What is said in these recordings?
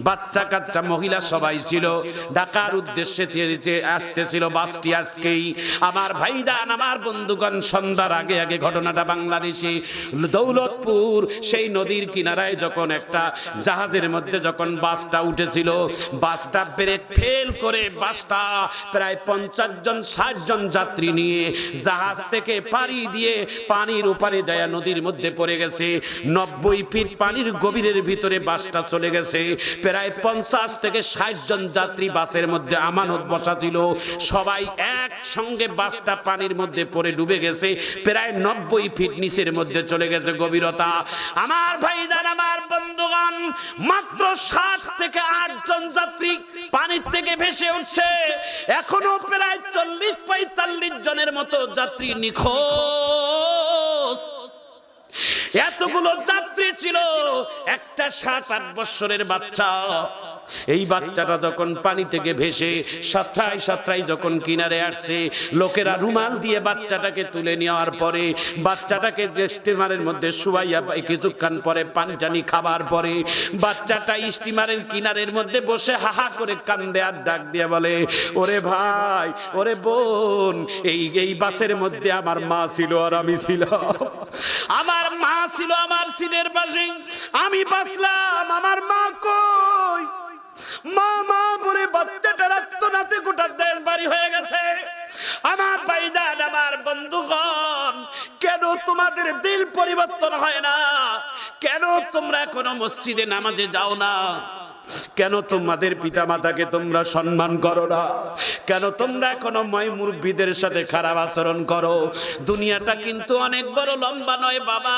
বাচ্চা কাচ্চা মহিলা সবাই ছিল। ঢাকার উদ্দেশ্যে আসতেছিল বাসটি আজকেই। আমার ভাইদান, আমার বন্ধুগণ, সন্ধ্যার আগে আগে ঘটনাটা বাংলাদেশে দৌলতপুর সেই নদীর কিনারায় যখন একটা জাহাজের মধ্যে যখন বাসটা উঠেছিল, বাসটা ব্রেক ফেল করে বাসটা প্রায় 50 জন 60 জন যাত্রী নিয়ে জাহাজ থেকে পাড়ি দিয়ে পানির ওপারে যায় নদীর মধ্যে পড়ে গেছে। 90 ফিট পানির গভীরের ভিতরে বাসটা চলে গেছে। প্রায় 50 থেকে 60 জন যাত্রী বাসের মধ্যে আমানত বসা ছিল। সবাই একসঙ্গে বাসটা পানির মধ্যে পড়ে ডুবে গেছে। প্রায় 90 ফিট নিচের মধ্যে চলে গেছে গভীরতা। আমার ভাইজান, আমার বন্ধুগণ, মাত্র 7 থেকে 8 জন যাত্রী পানির থেকে ভেসে উঠছে। এখনো প্রায় 40-45 জনের মতো যাত্রী নিখোঁজ। এতগুলো যাত্রী ছিল, একটা 7-8 বছরের বাচ্চা। এই বাচ্চাটা যখন পানি থেকে ভেসে সাঁতরাই যখন কিনারে আসছে, লোকেরা রুমাল দিয়ে বাচ্চাটাকে তুলে নেওয়ার পরে বাচ্চাটাকে স্টিমারের মধ্যে শুয়াইয়া কিছুক্ষণ পরে পানি টানি খাবার পরে বাচ্চাটা স্টিমারের কিনারের মধ্যে বসে হাহা করে কান্দে আর ডাক দিয়ে বলে, ওরে ভাই, ওরে বোন, এই বাসের মধ্যে আমার মা ছিল আর আমি ছিলাম। আমার মা ছিল আমার সিটের পাশে, আমি বাঁচলাম, আমার মা কই? মা মা বলে বাচ্চাটা রাত্তনাতে গোটা দেশ বাড়ি হয়ে গেছে। আমার ভাইজান, আমার বন্ধুগণ, কেন তোমাদের দিল পরিবর্তন হয় না? কেন তোমরা এখনো মসজিদে নামাজে যাও না? কেন তোমাদের পিতা মাতাকে তোমরা সম্মান করো না? কেন তোমরা এখনো মুরব্বীদের সাথে খারাপ আচরণ করো? দুনিয়াটা কিন্তু অনেক বড় লম্বা নয় বাবা।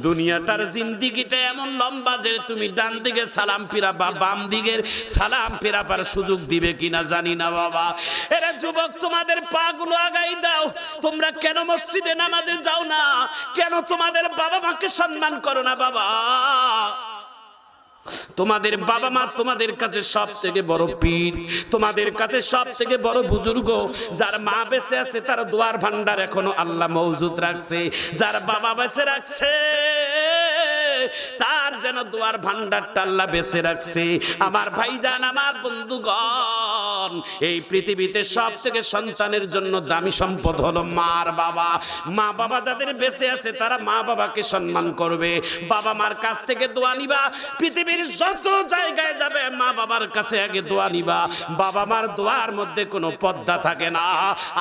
দুনিয়াটার জিন্দিগিটা এমন লম্বা যে তুমি ডান দিকে সালাম ফিরাবা, বাম দিকের সালাম ফিরাবার সুযোগ দিবে কিনা জানি না বাবা। এরা যুবক, তোমাদের পা গুলো আগাই দাও। তোমরা কেন মসজিদে নামাজে যাও না? কেন তোমাদের বাবা মাকে সম্মান করো না বাবা? তোমাদের বাবা মা তোমাদের কাছে সব থেকে বড় পীর, তোমাদের কাছে সব থেকে বড় বুজুর্গ। যার মা বেঁচে আছে তার দোয়ার ভান্ডার এখনো আল্লাহ মওজুদ রাখছে। যার বাবা বেঁচে রাখছে তার যেন দোয়ার ভান্ডারটা আল্লাহ বেঁচে রাখছে। আমার ভাইজান, আমার বন্ধুগণ, এই পৃথিবীতে সব থেকে সন্তানের জন্য দামি সম্পদ হলো মার বাবা। মা বাবা যাদের বেঁচে আছে তারা মা বাবাকে সম্মান করবে, বাবা মার কাছ থেকে দোয়া নিবা। পৃথিবীর যত জায়গায় যাবে মা বাবার কাছে আগে দোয়া নিবা। বাবা মার দোয়ার মধ্যে কোনো পর্দা থাকে না,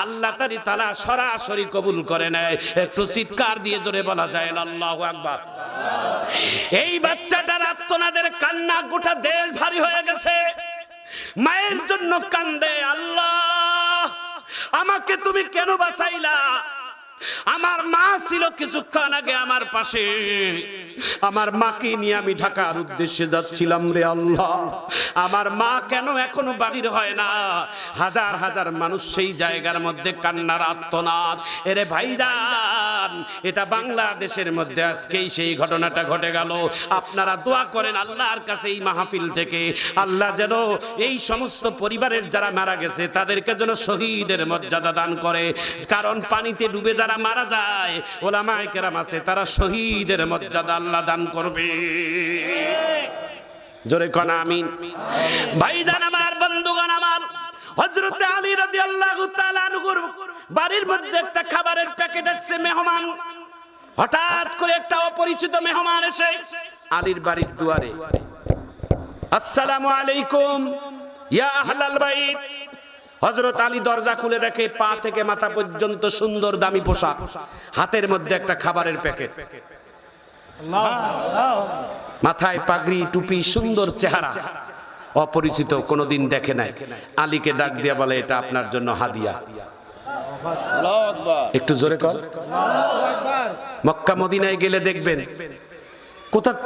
আল্লাহ তাআলা সরাসরি কবুল করে নেয়। একটু চিৎকার দিয়ে জোরে বলা যায় আল্লাহু আকবার। এই বাচ্চাটার আত্মনাদের কান্না গোটা দেশ ভারী হয়ে গেছে। মায়ের জন্য কান্দে, আল্লাহ আমাকে তুমি কেন বাঁচাইলা? আমার মা ছিল কিছুক্ষণ আগে আমার পাশে, আমার মাকে নিয়ে আমি ঢাকার উদ্দেশ্যে যাচ্ছিলাম রে আল্লাহ। আমার মা কেন এখনো বাহির হয় না? হাজার হাজার মানুষ সেই জায়গার মধ্যে কান্নার আর্তনাদ। এরে ভাইজান, এটা বাংলাদেশের মধ্যে আজকেই সেই ঘটনাটা ঘটে গেল। আপনারা দোয়া করেন আল্লাহর কাছে এই মাহফিল থেকে আল্লাহ যেন এই সমস্ত পরিবারের যারা মারা গেছে তাদেরকে যেন শহীদের মর্যাদা দান করে। কারণ পানিতে ডুবে যারা মারা যায়, ওলামায়ে কেরাম আছে, তারা শহীদের মর্যাদা আল্লাহ দান করবে। জোরে কোন আমিন। ভাইজান, আমার বন্ধুগণ, আমার হযরত আলী রাদিয়াল্লাহু তাআলা আনহুর বাড়ির মধ্যে একটা খাবারের প্যাকেট আসছে। মেহমান, হঠাৎ করে একটা অপরিচিত মেহমান এসে আলীর বাড়ির দুয়ারে, আসসালামু আলাইকুম ইয়া আহলাল বাইত। হযরত আলী দরজা খুলে দেখে পা থেকে মাথা পর্যন্ত সুন্দর দামি পোশাক, হাতের মধ্যে একটা খাবারের প্যাকেট, মাথায় পাগড়ি টুপি, সুন্দর চেহারা, অপরিচিত, কোনোদিন দেখে নাই। আলীকে ডাক দিয়া বলে, এটা আপনার জন্য হাদিয়া। একটু জোরে কর। মক্কা মদিনায় গেলে দেখবেন কোথার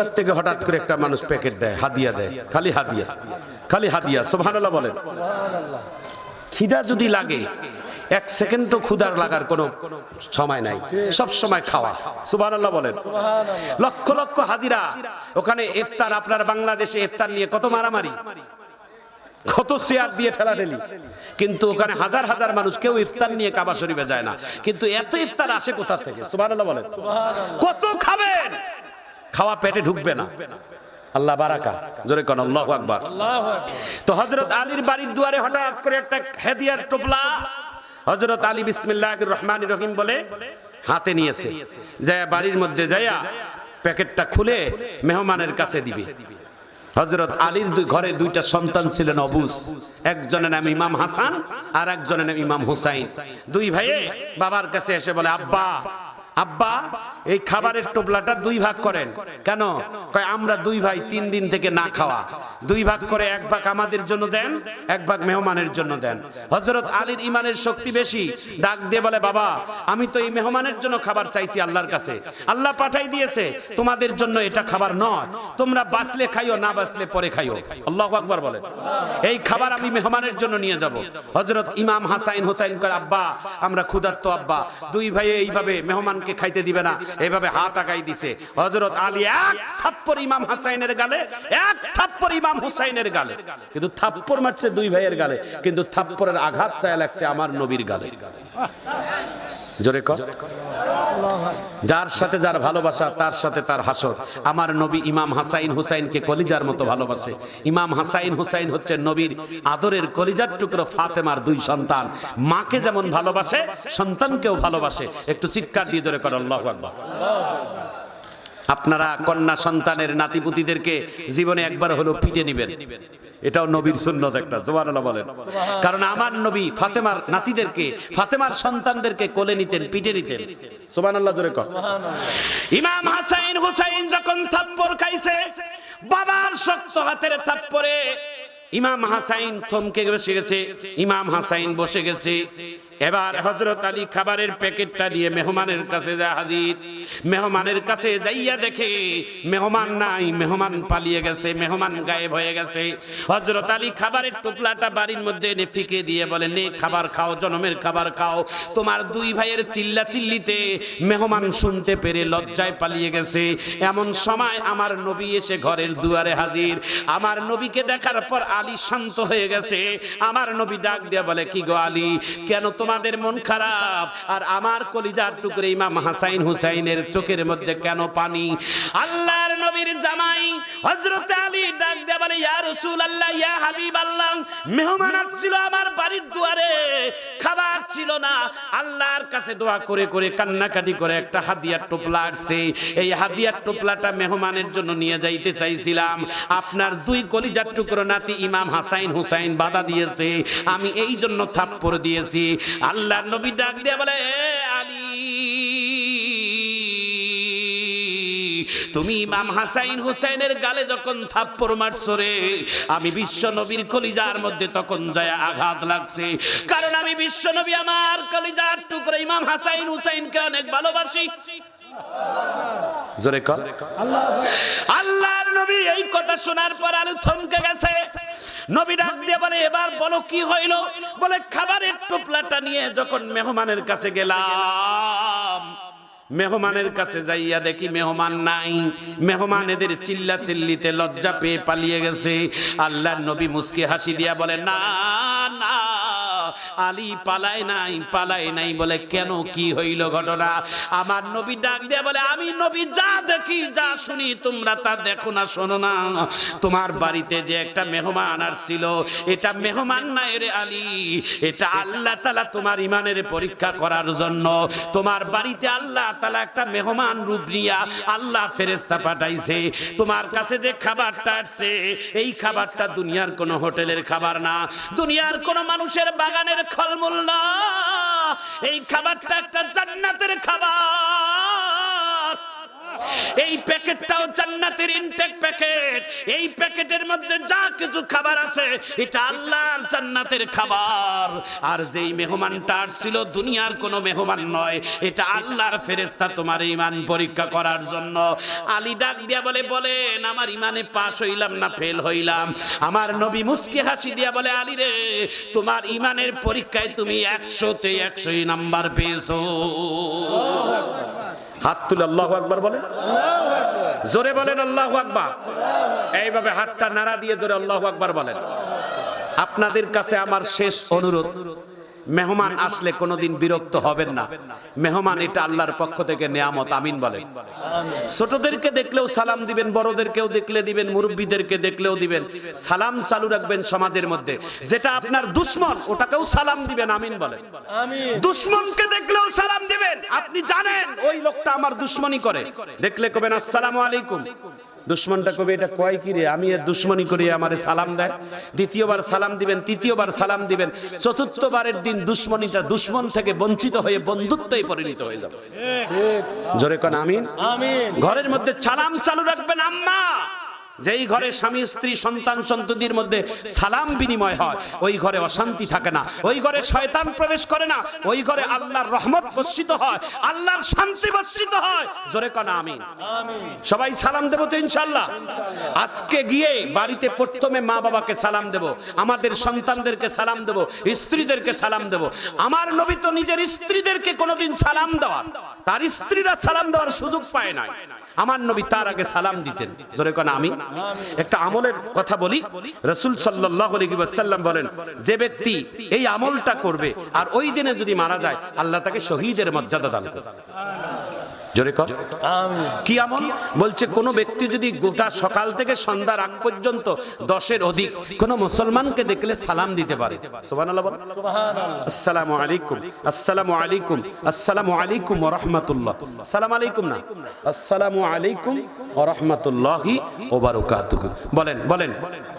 থেকে হঠাৎ করে একটা মানুষ প্যাকেট দেয়, হাদিয়া দেয়, খালি হাদিয়া, খালি হাদিয়া। সুবহানাল্লাহ বলেন। খিদা যদি লাগে, এক সেকেন্ড তো ক্ষুধার লাগার কোনো সময় নাই, সব সময় খাওয়া। সুবহানাল্লাহ বলেন। লক্ষ লক্ষ হাজিরা ওখানে ইফতার। আপনার বাংলাদেশে ইফতার নিয়ে কত মারামারি, কত চেয়ার দিয়ে ঠেলাঠেলি, কিন্তু ওখানে হাজার হাজার মানুষ, কেউ ইফতার নিয়ে কাবা শরীফে যায় না। কিন্তু এত ইফতার আসে কোথা থেকে? সুবহানাল্লাহ বলেন। কত খাবেন? খাওয়া পেটে ঢুকবে না। আল্লাহ বারাকা, জোরে কোন আল্লাহু আকবার। তো হযরত আলীর বাড়ির দুয়ারে হঠাৎ করে একটা হেদিয়ার টোপলা হযরত আলী বিসমিল্লাহির রহমানির রহিম বলে হাতে নিয়েছে, যায় বাড়ির মধ্যে যায়া প্যাকেটটা খুলে মেহমানের কাছে দিবে। হযরত আলীর ঘরে দুইটা সন্তান ছিলেন অবুজ, একজনের নাম ইমাম হাসান আর একজনের নাম ইমাম হুসাইন। দুই ভাইয়ে বাবার কাছে এসে বলে, আব্বা আব্বা এই খাবারের টোপলাটা দুই ভাগ করেন। কেন? কয় আমরা দুই ভাই 3 দিন থেকে না খাওয়া, দুই ভাগ করে এক ভাগ আমাদের জন্য দেন, এক ভাগ মেহমানের জন্য দেন। হযরত আলীর ইমানের শক্তি বেশি, ডাক দিয়ে বলে, বাবা আমি তো এই মেহমানের জন্য খাবার চাইছি আল্লাহর কাছে, আল্লাহ পাঠাই দিয়েছে, তোমাদের জন্য এটা খাবার নয়, তোমরা বাঁচলে খাইও, না বাঁচলে পরে খাইও। আল্লাহু আকবার বলে। এই খাবার আমি মেহমানের জন্য নিয়ে যাব। হযরত ইমাম হাসান হুসাইন কয়, আব্বা আমরা ক্ষুধার্ত আব্বা, দুই ভাই এইভাবে মেহমানকে খাইতে দিবে না, এইভাবে হাত আগাই দিছে। হযরত আলী এক থাপ্পড় ইমাম হাসাইনের গালে, এক থাপ্পড় ইমাম হুসাইনের গালে, কিন্তু থাপ্পড় মারছে দুই ভাইয়ের গালে, কিন্তু থাপ্পড়ের আঘাতটা লাগছে আমার নবীর গালে। জোরে কর। যার সাথে যার ভালোবাসা তার সাথে তার হাসর। আমার নবী ইমাম হাসাইন হুসাইনকে কলিজার মতো ভালোবাসে। ইমাম হাসাইন হুসাইন হচ্ছে নবীর আদরের কলিজার টুকরো ফাতেমার দুই সন্তান। মাকে যেমন ভালোবাসে সন্তানকেও ভালোবাসে। একটু চিৎকার দিয়ে জোরে কর আল্লাহু আকবার। আপনারা কন্যা সন্তানের নাতিপুতিদেরকে জীবনে একবার হলো পিটে নিবেন, এটাও নবীর সুন্নাত একটা, সুবহানাল্লাহ বলেন। কারণ আমার নবী ফাতেমার নাতিদেরকে, ফাতেমার সন্তানদেরকে কোলে নিতেন, পিটে নিতেন। সুবহানাল্লাহ জোরে কর। ইমাম হাসান হুসাইন যখন থাপ্পড় খাইছে, বাবার শক্ত হাতের থাপ্পড়ে ইমাম হাসাইন থমকে বসে গেছে, ইমাম হাসাইন বসে গেছে। এবার হযরত আলী খাবারের প্যাকেটটা নিয়ে মেহমানের কাছে যায় হাজির। মেহমানের কাছে যাইয়া দেখে মেহমান নাই, মেহমান পালিয়ে গেছে, মেহমান গায়েব হয়ে গেছে। হযরত আলী খাবারের টোপলাটা বাড়ির মধ্যে এনে ফিকে দিয়ে বলেন, নে খাবার খাও, জনমের খাবার খাও। তোমার দুই ভাইয়ের চিল্লা চিল্লিতে মেহমান শুনতে পেরে লজ্জায় পালিয়ে গেছে। এমন সময় আমার নবী এসে ঘরের দুয়ারে হাজির। আমার নবীকে দেখার পর আলী শান্ত হয়ে গেছে। আমার নবী ডাক দিয়ে বলে, কি গো আলী, কেন তোমাদের মন খারাপ? আর আমার কলিজার টুকরে ইমাম হাসাইন হুসাইনের চোখের মধ্যে কেন পানি? আল্লাহর নবীর জামাই হযরত আলী ডাক দিয়ে বলে, ইয়া রাসূলুল্লাহ, ইয়া হাবিবাল্লাহ, মেহমান আসছিল আমার বাড়ির দুয়ারে, খাবার ছিল না। আল্লাহর কাছে দোয়া করে করে কান্নাকাটি করে একটা হাদিয়ার টোপলা আসছে। এই হাদিয়ার টোপলাটা মেহমানের জন্য নিয়ে যাইতে চাইছিলাম। আপনার দুই কলিজার টুকরো নাতি ইমাম হাসাইন হুসাইন বাধা দিয়েছে, আমি এই জন্য থাপ্পড় দিয়েছি। আল্লাহর নবী ডাক দিয়ে বলে, আলী তুমি ইমাম হাসাইন হুসাইনের গালে যখন থাপ্পড় মারছো রে, আমি বিশ্ব নবীর কলিজার মধ্যে তখন যায় আঘাত লাগছে। কারণ আমি বিশ্ব নবী আমার কলিজার টুকরো ইমাম হাসাইন হুসাইনকে অনেক ভালোবাসি। জোরে কর আল্লাহর নবী এই কথা শোনার পর আলী থমকে গেছে। নবী ডাক দিয়ে বলে, এবার বলো কি হইল? বলে, খাবারের টোপলাটা নিয়ে যখন মেহমানের কাছে গেলাম, মেহমানের কাছে যাইয়া দেখি মেহমান নাই। মেহমান এদের চিল্লা চিল্লিতে লজ্জা পেয়ে পালিয়ে গেছে। আল্লাহর নবী মুস্কি হাসি দিয়া বলে, না না আলী পালায় নাই, পালায় নাই। বলে, কেন, কি হইল ঘটনা? আমার নবী ডাক দিয়ে বলে, আমি নবী যা দেখি যা শুনি তোমরা তা দেখো না, শোনো না। তোমার বাড়িতে যে একটা মেহমান আসছিল, এটা মেহমান নাই রে আলী, এটা আল্লাহ তাআলা তোমার ইমানের পরীক্ষা করার জন্য তোমার বাড়িতে আল্লাহ তাআলা একটা মেহমান রূপ নিয়া আল্লাহ ফেরেশতা পাঠাইছে। তোমার কাছে যে খাবারটা আসছে, এই খাবারটা দুনিয়ার কোন হোটেলের খাবার না, দুনিয়ার কোন মানুষের বাগানের ফলমূল না, এই খাবারটা একটা জান্নাতের খাবার। এই প্যাকেটটাও জান্নাতের ইনটেক প্যাকেট। এই প্যাকেটের মধ্যে যা কিছু খাবার আছে এটা আল্লাহর জান্নাতের খাবার। আর যেই মেহমানটা আসছিল দুনিয়ার কোনো মেহমান নয়, এটা আল্লাহর ফেরেশতা তোমার ঈমান পরীক্ষা করার জন্য। আলী ডাক দিয়া বলে, বলেন আমার ঈমানে পাস হইলাম না ফেল হইলাম? আমার নবী মুস্কি হাসি দিয়া বলে, আলী রে, তোমার ঈমানের পরীক্ষায় তুমি 100তে 100 নাম্বার পেয়েছো। হাত তুলে আল্লাহু আকবার বলেন, জোরে বলেন আল্লাহু আকবার। এইভাবে হাতটা নাড়া দিয়ে জোরে আল্লাহু আকবার বলেন। আপনাদের কাছে আমার শেষ অনুরোধ, মেহমান আসলে কোনোদিন বিরক্ত হবেন না। মেহমান এটা আল্লাহর পক্ষ থেকে নেয়ামত, আমিন বলেন। ছোটদেরকে দেখলেও সালাম দিবেন, বড়দেরকেও দেখলে দিবেন, মুরব্বীদেরকে দেখলেও দিবেন। সালাম চালু রাখবেন সমাজের মধ্যে। যেটা আপনার দুশমন ওটাকেও সালাম দিবেন, আমিন বলেন। দুশমনকে দেখলেও সালাম দিবেন। আপনি জানেন ওই লোকটা আমার দুশমনি করে, দেখলে কবেন আসসালামু আলাইকুম। দুশমনটা কবে এটা কয় কি রে, আমি এর দুশমনি করি আমারে সালাম দেয়। দ্বিতীয়বার সালাম দিবেন, তৃতীয়বার সালাম দিবেন, চতুর্থবারের দিন দুশমনিটা দুশমন থেকে বঞ্চিত হয়ে বন্ধুত্বে পরিণত হয়ে যাবে। জোরে কোন আমিন। ঘরের মধ্যে সালাম চালু রাখবেন। আম্মা, যেই ঘরে স্বামী স্ত্রী সন্তান সন্ততির মধ্যে সালাম বিনিময় হয় ওই ঘরে অশান্তি থাকে না, ওই ঘরে শয়তান প্রবেশ করে না, ওই ঘরে আল্লাহর রহমত বর্ষিত হয়, আল্লাহর শান্তি বর্ষিত হয়। জোরে কোন আমিন। সবাই সালাম দেব তো ইনশাআল্লাহ। আজকে গিয়ে বাড়িতে প্রথমে মা বাবাকে সালাম দেব, আমাদের সন্তানদেরকে সালাম দেব, স্ত্রীদেরকে সালাম দেব। আমার নবী তো নিজের স্ত্রীদেরকে কোনোদিন সালাম দেওয়ার, তার স্ত্রীরা সালাম দেওয়ার সুযোগ পায় নাই। আমার নবী তার আগে সালাম দিতেন। জোরে কোন আমিন। একটা আমলের কথা বলি, রাসূল সাল্লাল্লাহু আলাইহি ওয়াসাল্লাম বলেন, যে ব্যক্তি এই আমলটা করবে আর ওই দিনে যদি মারা যায়, আল্লাহ তাকে শহীদের মর্যাদা দান করবে। জোরে কর আমিন। কি আমল? বলছে কোন ব্যক্তি যদি গোটা সকাল থেকে সন্ধ্যার আগ পর্যন্ত 10-এর অধিক কোন মুসলমানকে দেখলে সালাম দিতে পারে। সুবহানাল্লাহ বলেন। সুবহানাল্লাহ। আসসালামু আলাইকুম, আসসালামু আলাইকুম, আসসালামু আলাইকুম ওয়া রাহমাতুল্লাহ। সালাম আলাইকুম না, আসসালামু আলাইকুম ওয়া রাহমাতুল্লাহি ওয়া বারাকাতুহু। বলেন বলেন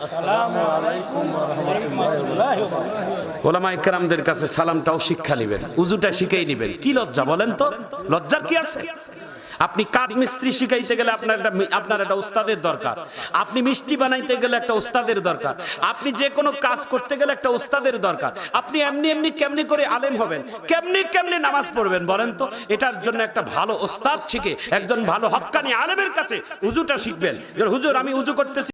আসসালামু আলাইকুম ওয়া রাহমাতুল্লাহি ওয়া বারাকাতুহু। ওলামায়ে কেরামদের কাছে সালামটাও শিক্ষা নেবেন, উযুটা শিখেই নেবেন। কি লজ্জা বলেন তো? লজ্জার কি আছে? আপনি কাঠ মিস্ত্রি শিখাইতে গেলে আপনার একটা উস্তাদের দরকার। আপনি মিষ্টি বানাইতে গেলে একটা উস্তাদের দরকার। আপনি যে কোনো কাজ করতে গেলে একটা উস্তাদের দরকার। আপনি এমনি এমনি কেমনি করে আলেম হবেন, কেমনি কেমনি নামাজ পড়বেন বলেন তো? এটার জন্য একটা ভালো উস্তাদ শিখে একজন ভালো হক্কানি আলেমের কাছে উযুটা শিখবেন। হুজুর আমি উযু করতেছি